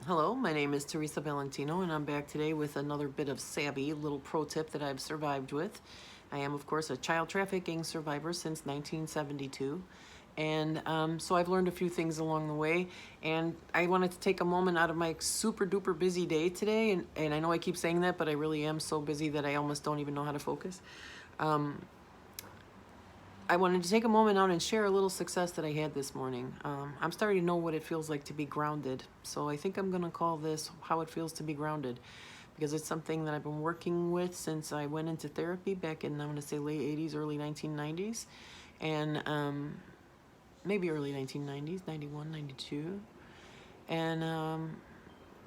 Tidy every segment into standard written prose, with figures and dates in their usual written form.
Hello, my name is Teresa Valentino, and I'm back today with another bit of savvy, little pro tip that I've survived with. I am, of course, a child trafficking survivor since 1972, and so I've learned a few things along the way, and I wanted to take a moment out of my super duper busy day today, and I know I keep saying that, but I really am so busy that I almost don't even know how to focus. I wanted to take a moment out and share a little success that I had this morning. I'm starting to know what it feels like to be grounded. So I think I'm going to call this How It Feels to Be Grounded, because it's something that I've been working with since I went into therapy back in, I'm going to say, late 80s, early 1990s. And maybe early 1990s, 91, 92. And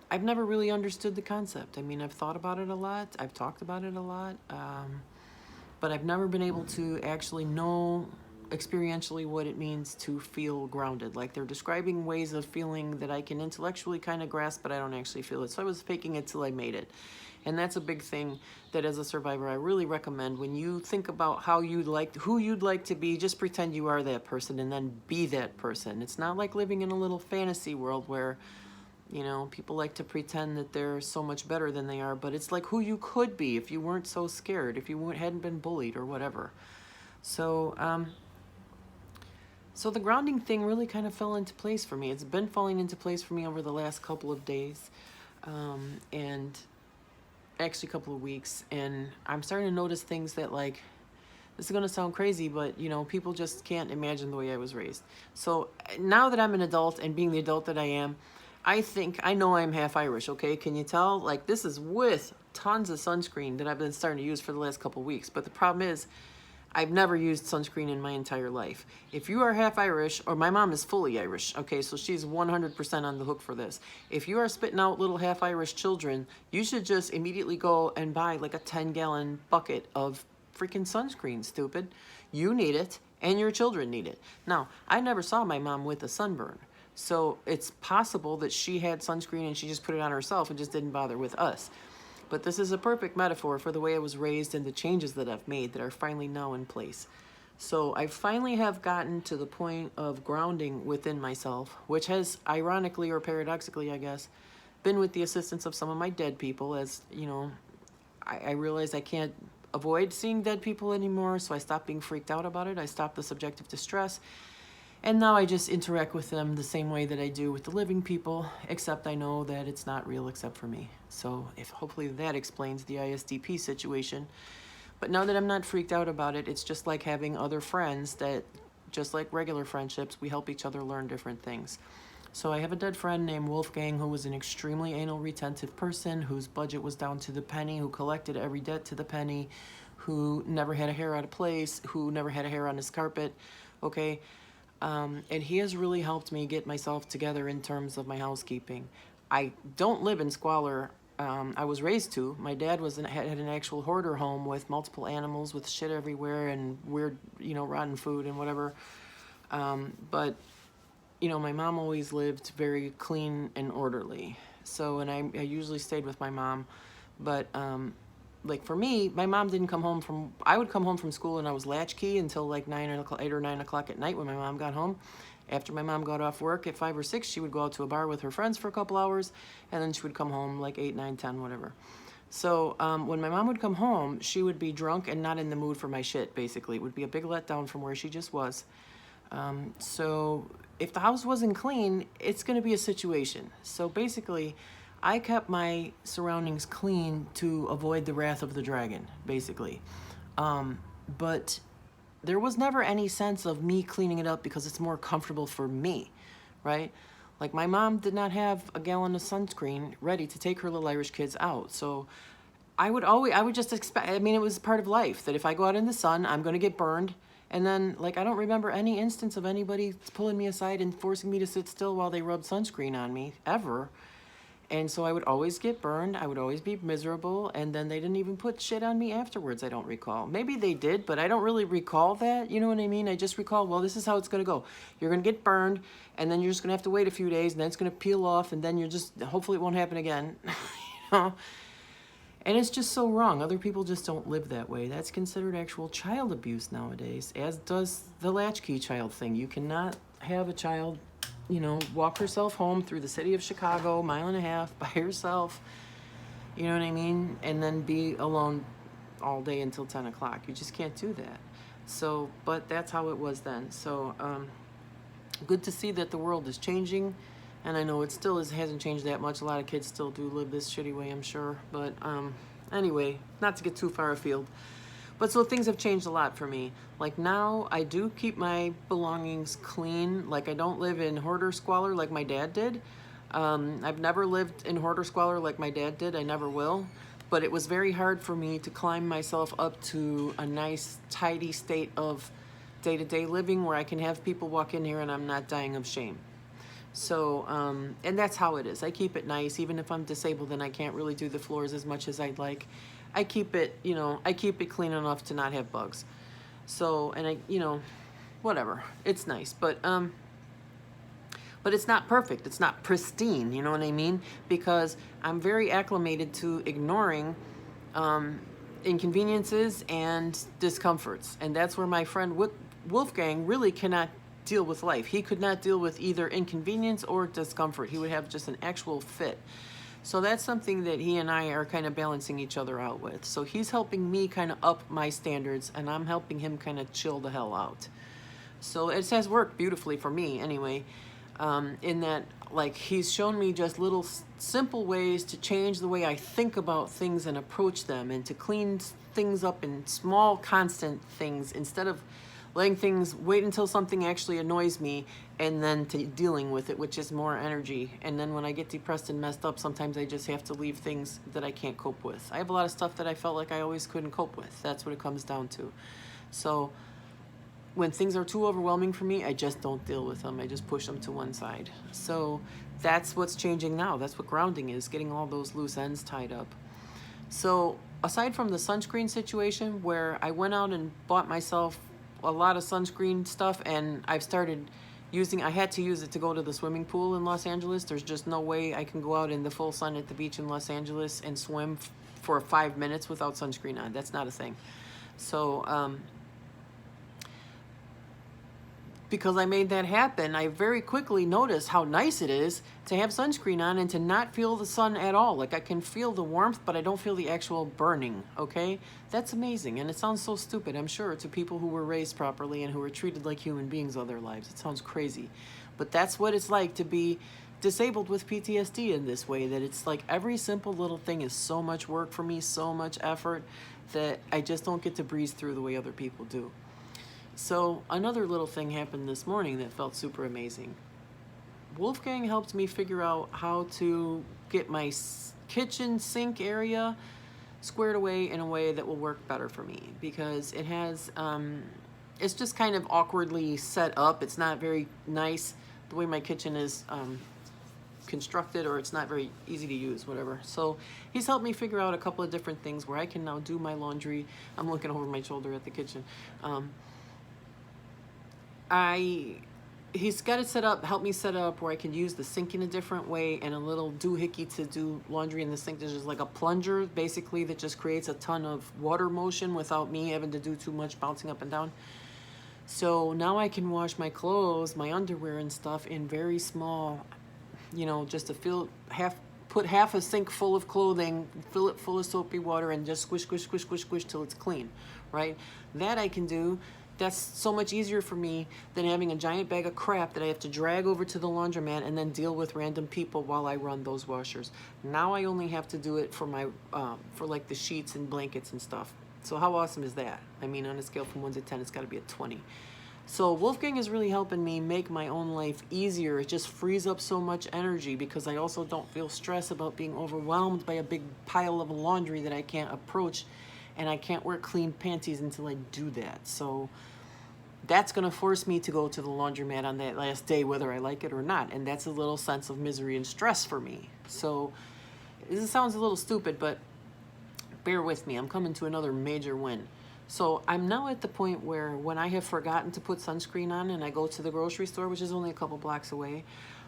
I've never really understood the concept. I mean, I've thought about it a lot. I've talked about it a lot. But I've never been able to actually know experientially what it means to feel grounded. Like, they're describing ways of feeling that I can intellectually kind of grasp, but I don't actually feel it. So I was faking it till I made it. And that's a big thing that as a survivor I really recommend. When you think about who you'd like to be, just pretend you are that person and then be that person. It's not like living in a little fantasy world where people like to pretend that they're so much better than they are, but it's like who you could be if you weren't so scared, if you hadn't been bullied or whatever. So, so the grounding thing really kind of fell into place for me. It's been falling into place for me over the last couple of days, and actually a couple of weeks, and I'm starting to notice things that, like, this is going to sound crazy, but people just can't imagine the way I was raised. So now that I'm an adult and being the adult that I am, I know I'm half Irish, okay? Can you tell? Like, this is with tons of sunscreen that I've been starting to use for the last couple of weeks. But the problem is, I've never used sunscreen in my entire life. If you are half Irish, or my mom is fully Irish, okay, so she's 100% on the hook for this. If you are spitting out little half Irish children, you should just immediately go and buy like a 10-gallon bucket of freaking sunscreen, stupid. You need it, and your children need it. Now, I never saw my mom with a sunburn. So it's possible that she had sunscreen and she just put it on herself and just didn't bother with us. But this is a perfect metaphor for the way I was raised and the changes that I've made that are finally now in place. So I finally have gotten to the point of grounding within myself, which has, ironically or paradoxically, I guess, been with the assistance of some of my dead people. As I realized I can't avoid seeing dead people anymore, so I stopped being freaked out about it. I stopped the subjective distress. And now I just interact with them the same way that I do with the living people, except I know that it's not real except for me. So hopefully that explains the ISDP situation. But now that I'm not freaked out about it, it's just like having other friends that, just like regular friendships, we help each other learn different things. So I have a dead friend named Wolfgang, who was an extremely anal retentive person, whose budget was down to the penny, who collected every debt to the penny, who never had a hair out of place, who never had a hair on his carpet, okay? And he has really helped me get myself together in terms of my housekeeping. I don't live in squalor. I was raised to. My dad had an actual hoarder home with multiple animals, with shit everywhere and weird, rotten food and whatever. But my mom always lived very clean and orderly. So, and I usually stayed with my mom. But like, for me, my mom didn't come home from, I would come home from school and I was latchkey until like 8 or 9 o'clock at night when my mom got home. After my mom got off work at 5 or 6, she would go out to a bar with her friends for a couple hours, and then she would come home like 8, 9, 10, whatever. So when my mom would come home, she would be drunk and not in the mood for my shit, basically. It would be a big letdown from where she just was. So if the house wasn't clean, it's going to be a situation. So basically, I kept my surroundings clean to avoid the wrath of the dragon, basically. But there was never any sense of me cleaning it up because it's more comfortable for me, right? Like, my mom did not have a gallon of sunscreen ready to take her little Irish kids out. So I would just expect, I mean, it was part of life that if I go out in the sun, I'm going to get burned. And then, like, I don't remember any instance of anybody pulling me aside and forcing me to sit still while they rubbed sunscreen on me, ever. And so I would always get burned. I would always be miserable. And then they didn't even put shit on me afterwards, I don't recall. Maybe they did, but I don't really recall that. You know what I mean? I just recall, well, this is how it's going to go. You're going to get burned, and then you're just going to have to wait a few days, and then it's going to peel off, and then hopefully it won't happen again. you know? And it's just so wrong. Other people just don't live that way. That's considered actual child abuse nowadays, as does the latchkey child thing. You cannot have a child you know, walk herself home through the city of Chicago, 1.5 miles by herself, you know what I mean? And then be alone all day until 10 o'clock. You just can't do that. So, but that's how it was then. So, good to see that the world is changing. And I know it still hasn't changed that much. A lot of kids still do live this shitty way, I'm sure. But anyway, not to get too far afield. But so things have changed a lot for me. Like now, I do keep my belongings clean. Like I don't live in hoarder squalor like my dad did. I've never lived in hoarder squalor like my dad did. I never will. But it was very hard for me to climb myself up to a nice, tidy state of day-to-day living where I can have people walk in here and I'm not dying of shame. So, and that's how it is. I keep it nice. Even if I'm disabled and I can't really do the floors as much as I'd like, I keep it, you know, I keep it clean enough to not have bugs. So, and I, you know, whatever. It's nice. But it's not perfect. It's not pristine, you know what I mean? Because I'm very acclimated to ignoring inconveniences and discomforts. And that's where my friend Wolfgang really cannot deal with life. He could not deal with either inconvenience or discomfort. He would have just an actual fit. So that's something that he and I are kind of balancing each other out with. So he's helping me kind of up my standards, and I'm helping him kind of chill the hell out. So it has worked beautifully for me anyway. In that, like, he's shown me just little simple ways to change the way I think about things and approach them, and to clean things up in small, constant things instead of letting things wait until something actually annoys me and then to dealing with it, which is more energy. And then when I get depressed and messed up, sometimes I just have to leave things that I can't cope with. I have a lot of stuff that I felt like I always couldn't cope with. That's what it comes down to. So when things are too overwhelming for me, I just don't deal with them. I just push them to one side. So that's what's changing now. That's what grounding is, getting all those loose ends tied up. So aside from the sunscreen situation, where I went out and bought myself a lot of sunscreen stuff, and I've started using, I had to use it to go to the swimming pool in Los Angeles. There's just no way I can go out in the full sun at the beach in Los Angeles and swim for 5 minutes without sunscreen on. That's not a thing. So, because I made that happen, I very quickly noticed how nice it is to have sunscreen on and to not feel the sun at all. Like I can feel the warmth, but I don't feel the actual burning, okay? That's amazing, and it sounds so stupid, I'm sure, to people who were raised properly and who were treated like human beings all their lives. It sounds crazy. But that's what it's like to be disabled with PTSD in this way, that it's like every simple little thing is so much work for me, so much effort, that I just don't get to breeze through the way other people do. So another little thing happened this morning that felt super amazing. Wolfgang helped me figure out how to get my kitchen sink area squared away in a way that will work better for me, because it has, it's just kind of awkwardly set up. It's not very nice the way my kitchen is constructed, or it's not very easy to use, whatever. So he's helped me figure out a couple of different things where I can now do my laundry. I'm looking over my shoulder at the kitchen. He's got it set up, helped me set up where I can use the sink in a different way, and a little doohickey to do laundry in the sink. There's just like a plunger, basically, that just creates a ton of water motion without me having to do too much bouncing up and down. So now I can wash my clothes, my underwear and stuff in very small, you know, just to put half a sink full of clothing, fill it full of soapy water, and just squish, squish, squish, squish, squish till it's clean, right? That I can do. That's so much easier for me than having a giant bag of crap that I have to drag over to the laundromat and then deal with random people while I run those washers. Now I only have to do it for my, for like the sheets and blankets and stuff. So how awesome is that? I mean, on a scale from 1 to 10, it's got to be a 20. So Wolfgang is really helping me make my own life easier. It just frees up so much energy, because I also don't feel stress about being overwhelmed by a big pile of laundry that I can't approach, and I can't wear clean panties until I do that. So that's going to force me to go to the laundromat on that last day, whether I like it or not. And that's a little sense of misery and stress for me. So this sounds a little stupid, but bear with me. I'm coming to another major win. So I'm now at the point where when I have forgotten to put sunscreen on and I go to the grocery store, which is only a couple blocks away,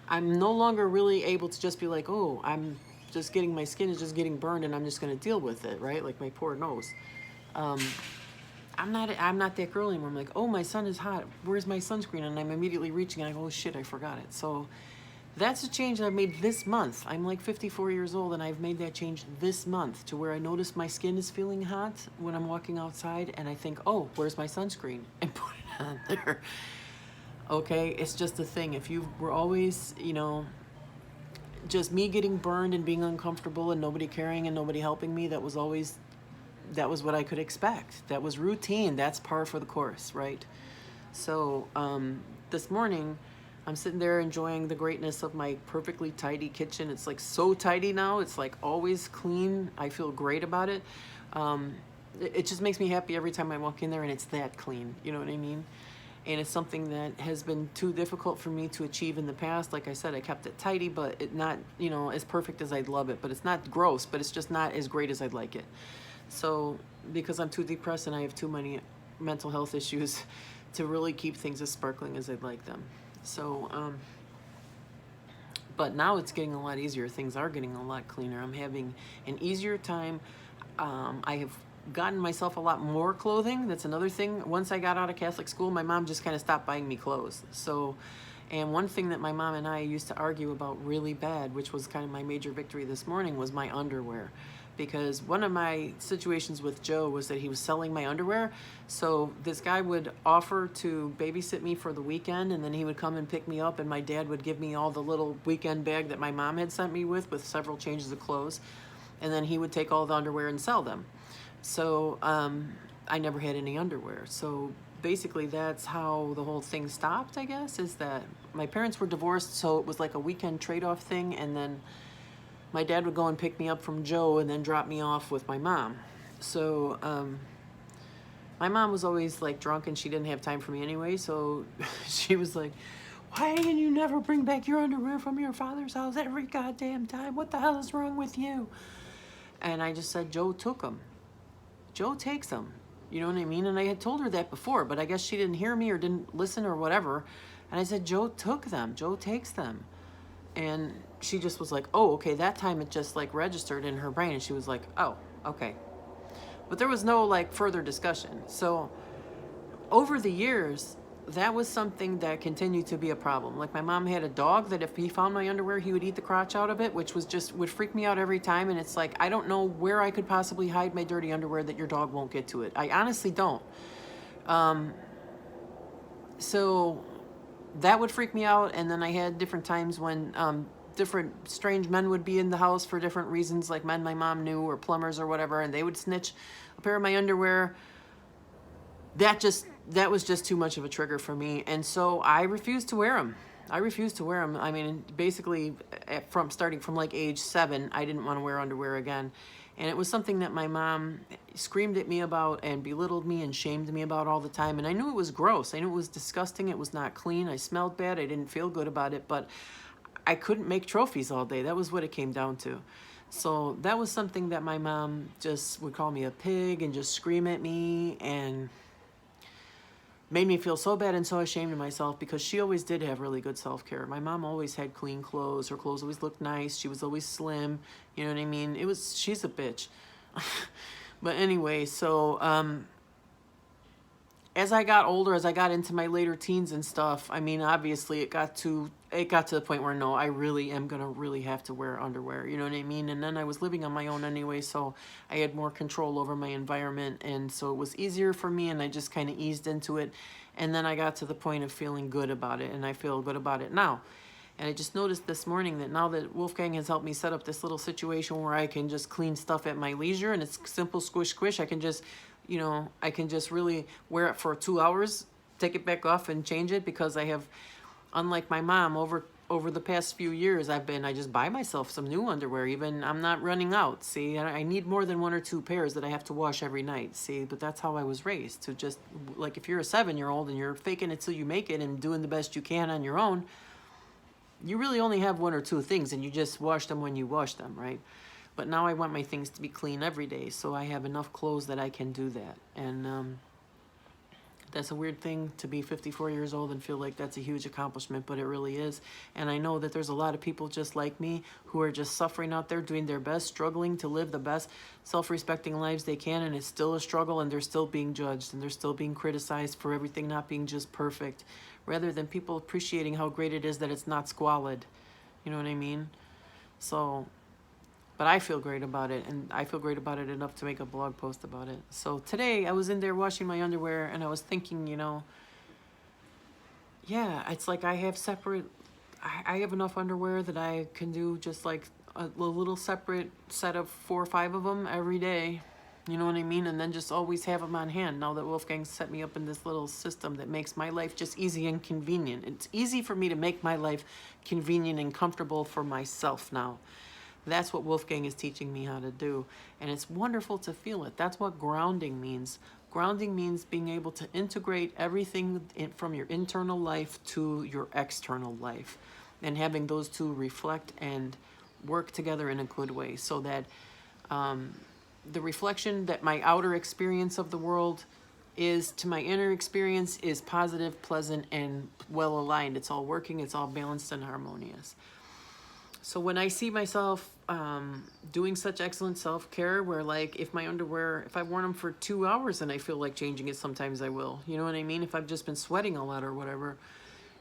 I'm no longer really able to just be like, oh, my skin is just getting burned and I'm just going to deal with it, right? Like my poor nose. I'm not that girl anymore. I'm like, oh, my sun is hot. Where's my sunscreen? And I'm immediately reaching and I go, oh shit, I forgot it. So that's a change that I've made this month. I'm like 54 years old and I've made that change this month to where I notice my skin is feeling hot when I'm walking outside and I think, oh, where's my sunscreen? And put it on there. Okay, it's just a thing. If you were always, just me getting burned and being uncomfortable and nobody caring and nobody helping me, that was what I could expect. That was routine. That's par for the course, right? So this morning, I'm sitting there enjoying the greatness of my perfectly tidy kitchen. It's like so tidy now. It's like always clean. I feel great about it. It just makes me happy every time I walk in there and it's that clean. You know what I mean? And it's something that has been too difficult for me to achieve in the past. Like I said, I kept it tidy, but it not, as perfect as I'd love it. But it's not gross, but it's just not as great as I'd like it. So because I'm too depressed and I have too many mental health issues to really keep things as sparkling as I'd like them. So, but now it's getting a lot easier. Things are getting a lot cleaner. I'm having an easier time. I have gotten myself a lot more clothing. That's another thing. Once I got out of Catholic school, my mom just kind of stopped buying me clothes. So, and one thing that my mom and I used to argue about really bad, which was kind of my major victory this morning, was my underwear. Because one of my situations with Joe was that he was selling my underwear. So this guy would offer to babysit me for the weekend, and then he would come and pick me up, and my dad would give me all the little weekend bag that my mom had sent me with several changes of clothes. And then he would take all the underwear and sell them. So I never had any underwear. So basically that's how the whole thing stopped, I guess, is that my parents were divorced, so it was like a weekend trade-off thing, and then my dad would go and pick me up from Joe and then drop me off with my mom. So my mom was always like drunk and she didn't have time for me anyway, so she was like, why can you never bring back your underwear from your father's house every goddamn time? What the hell is wrong with you? And I just said, Joe took them. Joe takes them. You know what I mean? And I had told her that before, but I guess she didn't hear me or didn't listen or whatever. And I said, Joe took them. Joe takes them. And she just was like, oh, okay. That time it just like registered in her brain. And she was like, oh, okay. But there was no like further discussion. So over the years, that was something that continued to be a problem. Like my mom had a dog that if he found my underwear, he would eat the crotch out of it, which was just would freak me out every time. And it's like, I don't know where I could possibly hide my dirty underwear that your dog won't get to it. I honestly don't. So that would freak me out. And then I had different times when different strange men would be in the house for different reasons, like men my mom knew or plumbers or whatever, and they would snitch a pair of my underwear. That was just too much of a trigger for me, and so I refused to wear them. I mean, basically, starting from like age 7, I didn't want to wear underwear again, and it was something that my mom screamed at me about and belittled me and shamed me about all the time. And I knew it was gross. I knew it was disgusting. It was not clean. I smelled bad. I didn't feel good about it, but I couldn't make trophies all day. That was what it came down to. So that was something that my mom just would call me a pig and just scream at me and made me feel so bad and so ashamed of myself, because she always did have really good self-care. My mom always had clean clothes. Her clothes always looked nice. She was always slim. You know what I mean? She's a bitch. But anyway, so as I got older, as I got into my later teens and stuff, I mean, obviously it got to the point where no, I really am going to really have to wear underwear. You know what I mean? And then I was living on my own anyway, so I had more control over my environment. And so it was easier for me, and I just kind of eased into it. And then I got to the point of feeling good about it, and I feel good about it now. And I just noticed this morning that now that Wolfgang has helped me set up this little situation where I can just clean stuff at my leisure, and it's simple squish squish, I can just really wear it for 2 hours, take it back off and change it, because I have, unlike my mom, over the past few years, I just buy myself some new underwear. Even I'm not running out. See, I need more than 1 or 2 pairs that I have to wash every night. See, but that's how I was raised, to just, like, if you're a 7-year-old and you're faking it till you make it and doing the best you can on your own, you really only have 1 or 2 things, and you just wash them when you wash them, right? But now I want my things to be clean every day, so I have enough clothes that I can do that. And That's a weird thing to be 54 years old and feel like that's a huge accomplishment, but it really is. And I know that there's a lot of people just like me who are just suffering out there, doing their best, struggling to live the best self-respecting lives they can, and it's still a struggle, and they're still being judged, and they're still being criticized for everything not being just perfect, rather than people appreciating how great it is that it's not squalid. You know what I mean? So, but I feel great about it, and I feel great about it enough to make a blog post about it. So today I was in there washing my underwear, and I was thinking, you know, yeah, it's like I have separate, I have enough underwear that I can do just like a little separate set of 4 or 5 of them every day. You know what I mean? And then just always have them on hand, now that Wolfgang set me up in this little system that makes my life just easy and convenient. It's easy for me to make my life convenient and comfortable for myself now. That's what Wolfgang is teaching me how to do. And it's wonderful to feel it. That's what grounding means. Grounding means being able to integrate everything from your internal life to your external life, and having those two reflect and work together in a good way, so that the reflection that my outer experience of the world is to my inner experience is positive, pleasant, and well aligned. It's all working, it's all balanced and harmonious. So when I see myself doing such excellent self-care, where like if my underwear, if I've worn them for 2 hours and I feel like changing it, sometimes I will. You know what I mean? If I've just been sweating a lot or whatever.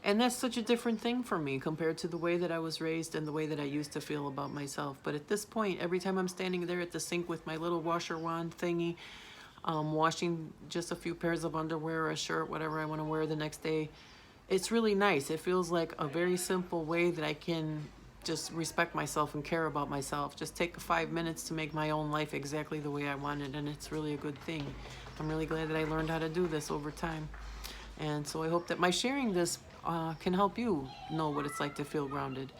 And that's such a different thing for me compared to the way that I was raised and the way that I used to feel about myself. But at this point, every time I'm standing there at the sink with my little washer wand thingy, washing just a few pairs of underwear or a shirt, whatever I want to wear the next day, it's really nice. It feels like a very simple way that I can just respect myself and care about myself. Just take 5 minutes to make my own life exactly the way I want it, and it's really a good thing. I'm really glad that I learned how to do this over time. And so I hope that my sharing this can help you know what it's like to feel grounded.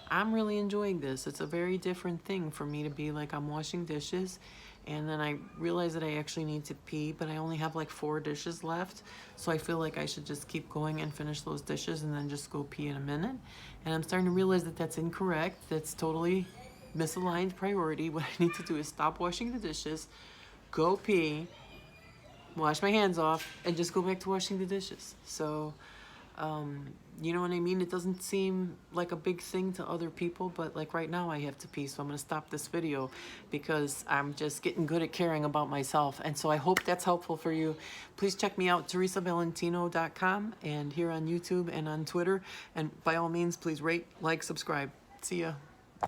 I'm really enjoying this. It's a very different thing for me to be like, I'm washing dishes, and then I realize that I actually need to pee, but I only have like 4 dishes left. So I feel like I should just keep going and finish those dishes and then just go pee in a minute. And I'm starting to realize that that's incorrect. That's totally misaligned priority. What I need to do is stop washing the dishes, go pee, wash my hands off, and just go back to washing the dishes. So, you know what I mean? It doesn't seem like a big thing to other people, but like right now I have to pee, so I'm going to stop this video because I'm just getting good at caring about myself. And so I hope that's helpful for you. Please check me out, teresavalentino.com, and here on YouTube and on Twitter. And by all means, please rate, like, subscribe. See ya.